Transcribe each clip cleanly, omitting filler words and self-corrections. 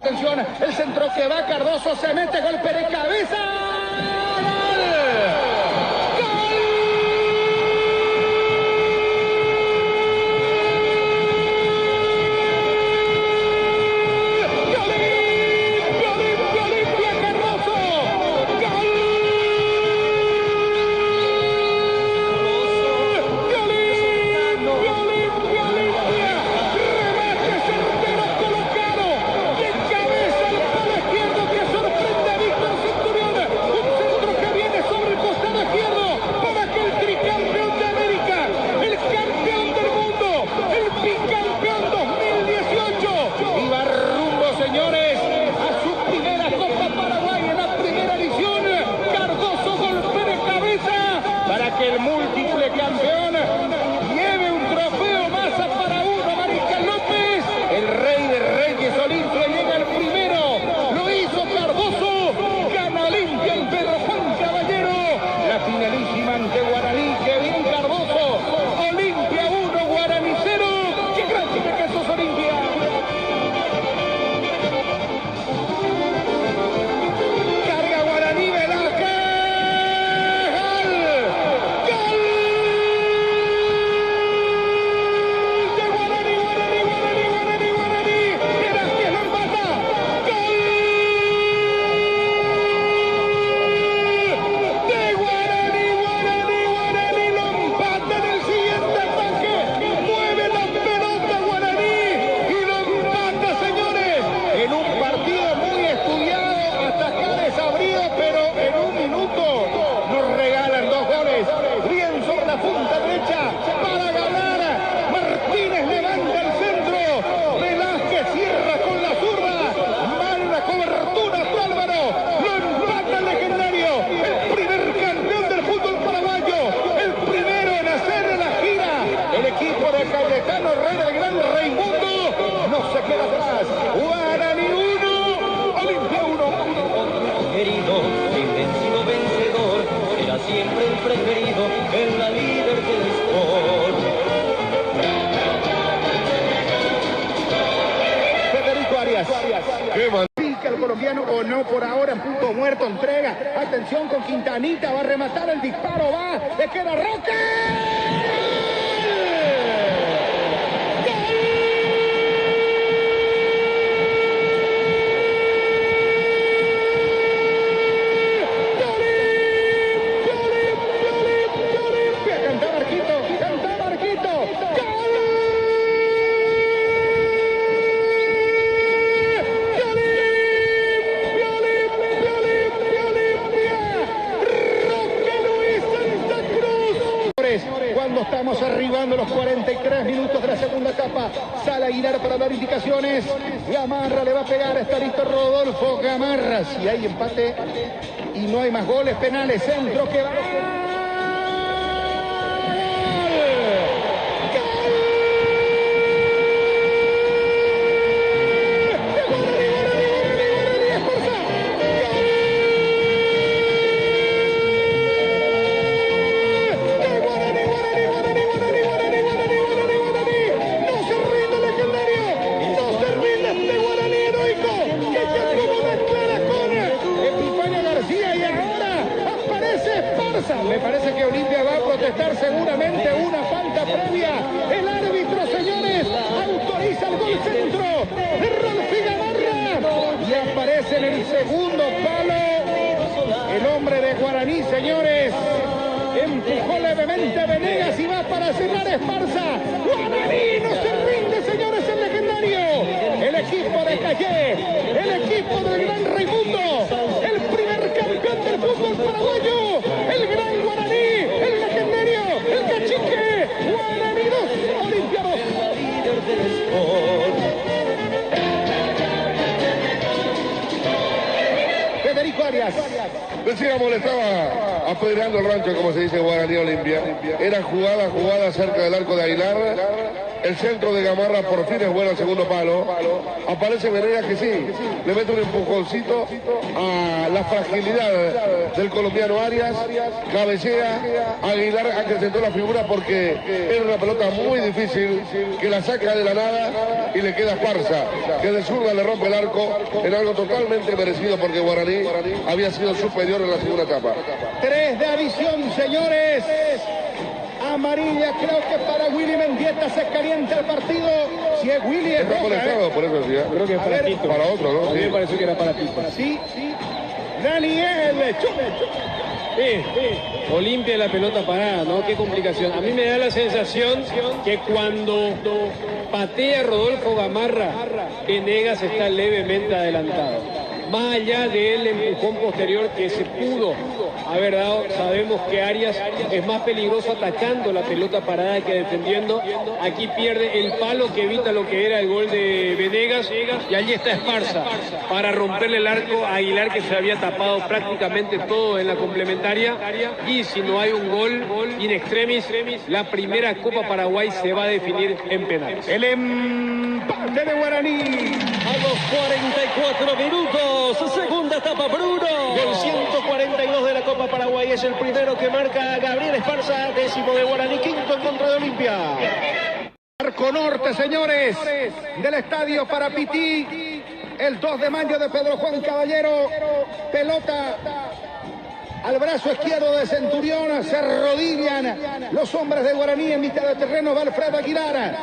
Atención, el centro que va, Cardoso se mete, golpe de cabeza. El múltiple campeón lleve un trofeo más para uno, Mariscal López. El rey de reyes Olimpia llega al primero, lo hizo Cardoso, gana Olimpia en Pedro Juan Caballero. La finalísima ante Guaraní, que bien Cardoso, Olimpia 1, Guaraní 0. ¡Qué gracia que sos Olimpia! Carga Guaraní, Velázquez. Rey del Gran Raimundo no se queda atrás. Guaraní 1, Olimpia 1. Querido, invencido vencedor, era siempre el preferido en la líder del sport. Federico Arias. Qué mal. El colombiano o no por ahora en punto muerto, entrega. Atención con Quintanita, va a rematar el disparo, va, le queda Roque. Cuando estamos arribando los 43 minutos de la segunda etapa, sale Aguilar para dar indicaciones. Gamarra le va a pegar, está listo Rodolfo Gamarra. Si hay empate y no hay más goles, penales, centro que va. Me parece que Olimpia va a protestar seguramente una falta previa. El árbitro, señores, autoriza el gol centro de Rolfi Gamarra. Y aparece en el segundo palo el hombre de Guaraní, señores. Empujó levemente Venegas y va para cerrar Esparza. Guaraní no se rinde, señores, el legendario. El equipo de Calle, el equipo del Gran Raimundo, el primer campeón del fútbol paraguayo, el gran Guaraní, el legendario, el cacique. Guaraní 2, Olimpia 2. Federico Arias. Decíamos, le estaba apedreando el rancho, como se dice Guaraní Olimpia. Era jugada cerca del arco de Aguilar. El centro de Gamarra por fin es bueno al segundo palo. Aparece Venegas que sí, le mete un empujoncito a la fragilidad del colombiano Arias. Cabecea, Aguilar acrecentó la figura porque era una pelota muy difícil que la saca de la nada y le queda Esparza, que de zurda le rompe el arco en algo totalmente merecido porque Guaraní había sido superior en la segunda etapa. 3 de adición, señores. Amarilla, creo que para Willy Mendieta se calienta el partido. Si es Willy, es Está roja, molestado, por eso decía. Creo que es para Tito. Para otro, ¿no? A mí me pareció que era para Tito. Sí. Daniel, Olimpia la pelota parada, ¿no? Qué complicación. A mí me da la sensación que cuando patea Rodolfo Gamarra, Venegas está levemente adelantado. Más allá del empujón posterior que se pudo haber dado, sabemos que Arias es más peligroso atacando la pelota parada que defendiendo. Aquí pierde el palo que evita lo que era el gol de Venegas y allí está Esparza para romperle el arco a Aguilar, que se había tapado prácticamente todo en la complementaria. Y si no hay un gol in extremis, la primera Copa Paraguay se va a definir en penales. el empate de Guaraní. A los 44 minutos, segunda etapa, Bruno. El 142 de la Copa Paraguay es el primero que marca Gabriel Esparza, 10º de Guaraní, 5º en contra de Olimpia. Arco norte, señores, del estadio para Pití. El 2 de mayo de Pedro Juan Caballero. Pelota al brazo izquierdo de Centurión, se arrodillan los hombres de Guaraní en mitad de terreno. Va Alfredo Aguilar,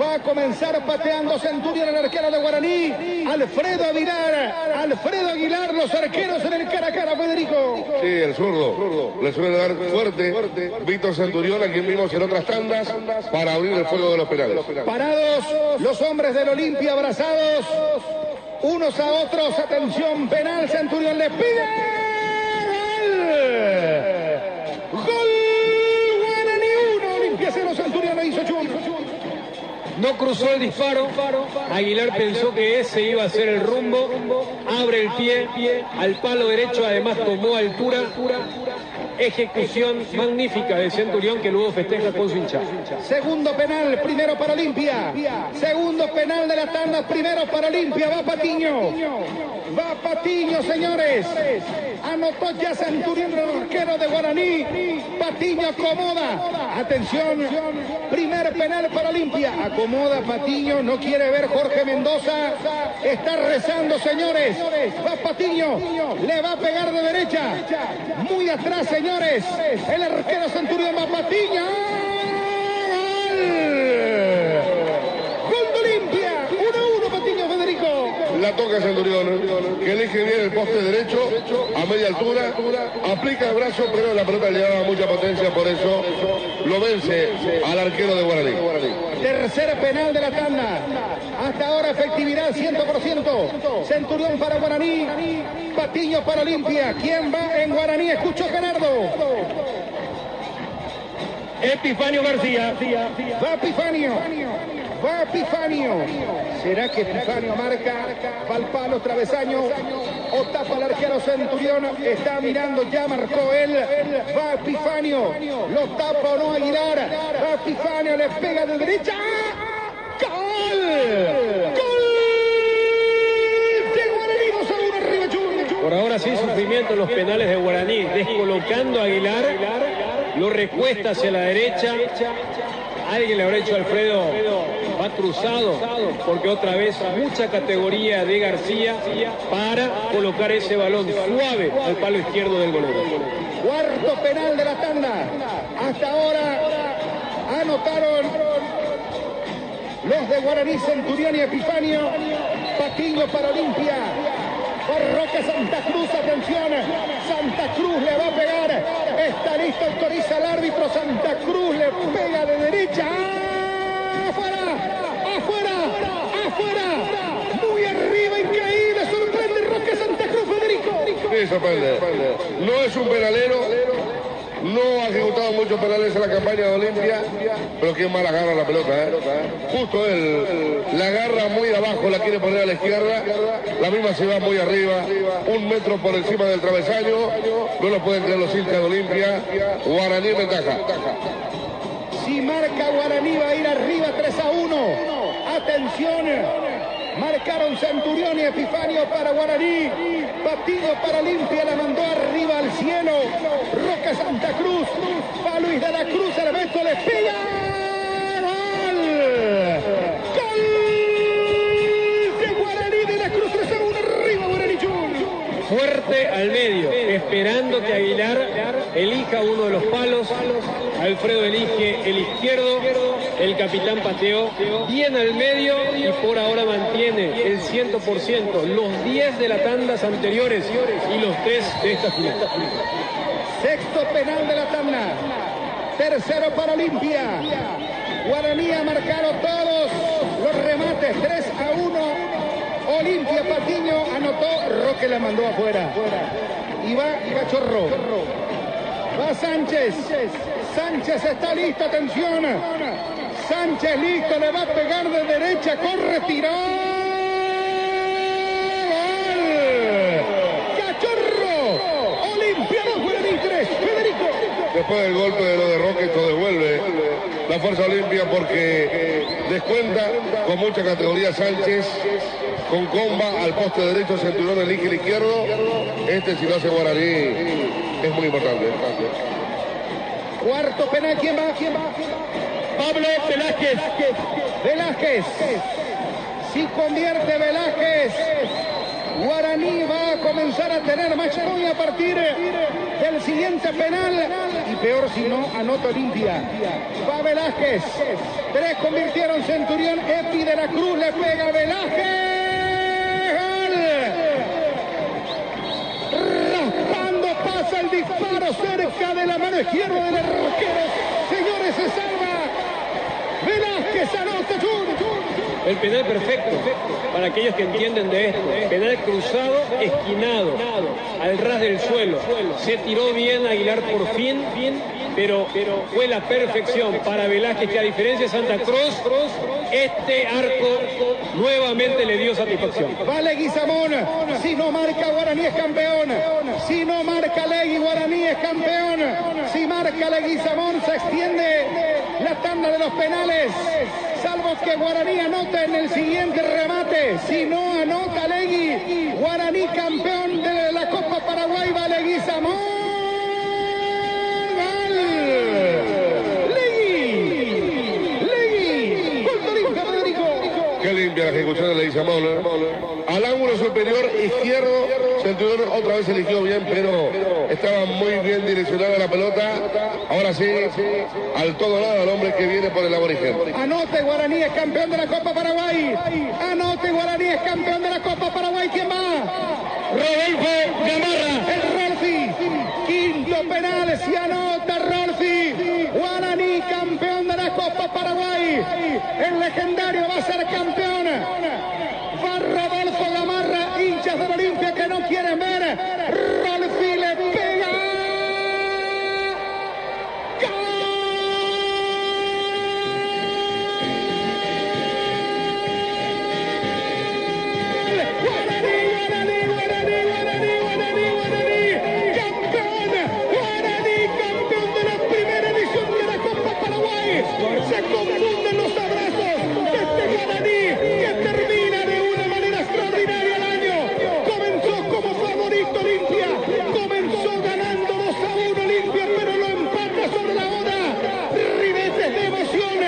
va a comenzar pateando Centurión, el arquero de Guaraní. Alfredo Aguilar, los arqueros en el cara a cara, Federico. Sí, el zurdo. Le suele dar fuerte Víctor Centurión, a quien vimos en otras tandas, para abrir el fuego de los penales. Parados los hombres del Olimpia, abrazados unos a otros. Atención, penal, Centurión le pide. Gol Guaraní 1, Olimpia 0, Centurión le hizo Chum. No cruzó el disparo, Aguilar pensó que ese iba a ser el rumbo, abre el pie al palo derecho, además tomó altura, ejecución magnífica de Centurión, que luego festeja con su hinchada. Segundo penal, primero para Olimpia. Segundo penal de la tanda, primero para Olimpia. Va Patiño, señores. Anotó ya Centurión, el arquero de Guaraní. Patiño acomoda. Atención, primer penal para Olimpia. Acomoda Patiño, no quiere ver Jorge Mendoza. Está rezando, señores. Va Patiño, le va a pegar de derecha. Muy atrás, señores. El arquero Centurión, va Patiño. Gol de Olimpia. 1-1, Patiño, Federico. La toca Centurión, que elige bien el poste derecho a media altura, aplica el brazo, pero la pelota le daba mucha potencia, por eso lo vence al arquero de Guaraní. Tercer penal de la tanda. Hasta ahora efectividad 100%. Centurión para Guaraní, Patiño para Olimpia. ¿Quién va en Guaraní? Escuchó Gerardo. Epifanio García. Va Epifanio. ¿Será que Epifanio marca? Va al palo, travesaño. O tapa el arquero Centurión. Está mirando, ya marcó él. Va Epifanio. Lo tapa o no Aguilar. Va Epifanio, le pega de derecha. ¡Gol! ¡Gol! De Guaraní, 2-1 arriba, Chum. Por ahora sin sufrimiento en los penales de Guaraní, descolocando a Aguilar, lo recuesta hacia la derecha. Alguien le habrá hecho a Alfredo, va cruzado, porque otra vez mucha categoría de García para colocar ese balón suave al palo izquierdo del golero. Cuarto penal de la tanda. Hasta ahora anotaron los de Guaraní, Centurión y Epifanio. Patiño para Olimpia. Roque Santa Cruz, atención. Santa Cruz le va a pegar. Está listo, autoriza el árbitro. Santa Cruz le pega de derecha. ¡Afuera! Muy arriba, increíble. Sorprende Roque Santa Cruz, Federico. Sí, sorprende. No es un penalero. No ha ejecutado muchos penales en la campaña de Olimpia, pero qué mal agarra la pelota, Justo él la agarra muy abajo, la quiere poner a la izquierda, la misma se va muy arriba, 1 metro por encima del travesaño, no lo pueden creer los hinchas de Olimpia. Guaraní en ventaja. Si marca Guaraní va a ir arriba 3-1. Atención. Marcaron Centurión y Epifanio para Guaraní. Patiño para Olimpia, la mandó arriba al cielo. Roca Santa Cruz. Va Luis de la Cruz, el Beto le pega. ¡Gol! ¡Gol! De Guaraní de la Cruz, 3-1 arriba Guaraní Junior. Fuerte al medio, esperando que Aguilar elija uno de los palos. Alfredo elige el izquierdo, el capitán pateó bien al medio y por ahora mantiene el 100%, los 10 de las tandas anteriores y los 3 de esta final. Sexto penal de la tanda, tercero para Olimpia. Guaraní ha marcado todos los remates, 3-1. Olimpia, Patiño anotó, Roque la mandó afuera. Y va Cachorro. Va Sánchez. Sánchez está listo, atención. Sánchez listo, le va a pegar de derecha, corre, tiró. ¡Gol! Cachorro. Olimpia 2, Guaraní 3. Federico. Después del golpe de lo de Roque, esto devuelve la fuerza Olimpia porque descuenta con mucha categoría Sánchez. Con comba al poste derecho, Centurión elige el izquierdo. Si lo hace Guaraní es muy importante. Cuarto penal, ¿quién va? Pablo Velázquez. Si convierte Velázquez, Guaraní va a comenzar a tener más point a partir del siguiente penal. Y peor si no, anota Olimpia. Va Velázquez. 3 convirtieron Centurión. Epi de la Cruz le pega a Velázquez. Raspando pasa el disparo cerca de la mano izquierda del arquero. Señores, se salva. Velázquez anota. El penal perfecto para aquellos que entienden de esto. Penal cruzado, esquinado, al ras del suelo. Se tiró bien Aguilar por fin, pero fue la perfección para Velázquez, que a diferencia de Santa Cruz, este arco nuevamente le dio satisfacción. Va Leguizamón. Si no marca, Guaraní es campeón. Si no marca Legui, Guaraní es campeón. Si marca Leguizamón, se extiende la tanda de los penales. Salvo que Guaraní anote en el siguiente remate. Si no anota Legui, Guaraní campeón de la Copa Paraguay. Va Leguizamón. ¡Gol! Legui. Gol de Olimpia, Federico. Qué limpia la ejecución de Leguizamón. Al ángulo superior izquierdo, Centurión otra vez eligió bien, pero estaba muy bien direccionada la pelota. Ahora sí, al todo nada al hombre que viene por el aborigen. Anote, Guaraní es campeón de la Copa Paraguay. Anote, Guaraní es campeón de la Copa Paraguay. ¿Quién va? Rodolfo Gamarra. El Rolfi. Quinto penal, si anota Rolfi. Guaraní campeón de la Copa Paraguay. El legendario va a ser campeón. Va Rodolfo Gamarra, hinchas de la Olimpia que no quieren ver. Rolfi le pega. Se confunden los abrazos de este Guaraní que termina de una manera extraordinaria el año. Comenzó como favorito Olimpia, comenzó ganando 2-1 Olimpia, pero lo empata sobre la hora. Ribetes de emoción,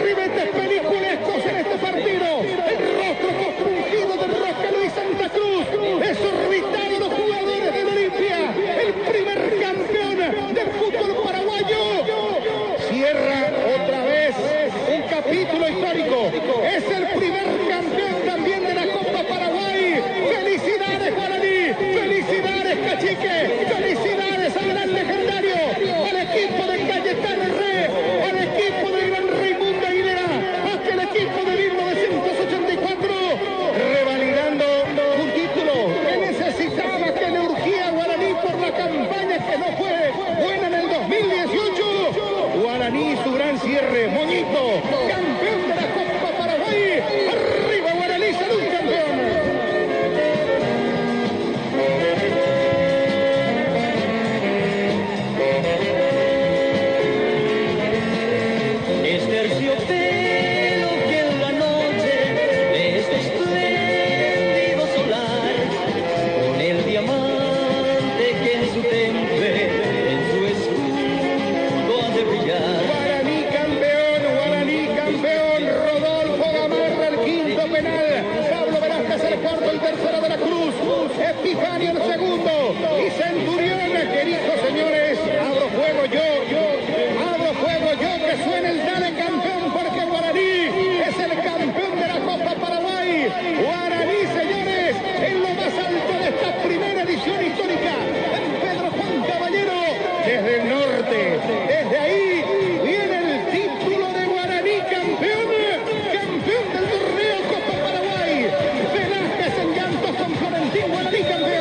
ribetes peliculescos en este partido. El rostro compungido de Roque Luis Santa Cruz, desorbitado los jugadores de Olimpia, el primer campeón del fútbol paraguayo. Cierra otra vez un capítulo histórico. Es el primer campeón también de la Copa Paraguay. ¡Felicidades, Guaraní! ¡Felicidades, Cachique! ¡Felicidades al gran legendario! Al equipo de Cayetano Herré, al equipo de Gran Raimundo Aguilera, aquel equipo de 1984, revalidando un título que necesitaba, que le urgía a Guaraní por la campaña que no fue buena en el 2018. Guaraní, su gran cierre, Moñito, campeón de la Copa Paraguay. Arriba Guaraní, salud campeón. Epifanio el segundo. Y Centurión que dijo, señores, abro fuego yo, que suene el dale campeón, porque Guaraní es el campeón de la Copa Paraguay. Guaraní, señores, en lo más alto de esta primera edición histórica. En Pedro Juan Caballero, desde el norte, desde ahí viene el título de Guaraní campeón del torneo Copa Paraguay. Velázquez en llantos con Florentín, Guaraní campeón.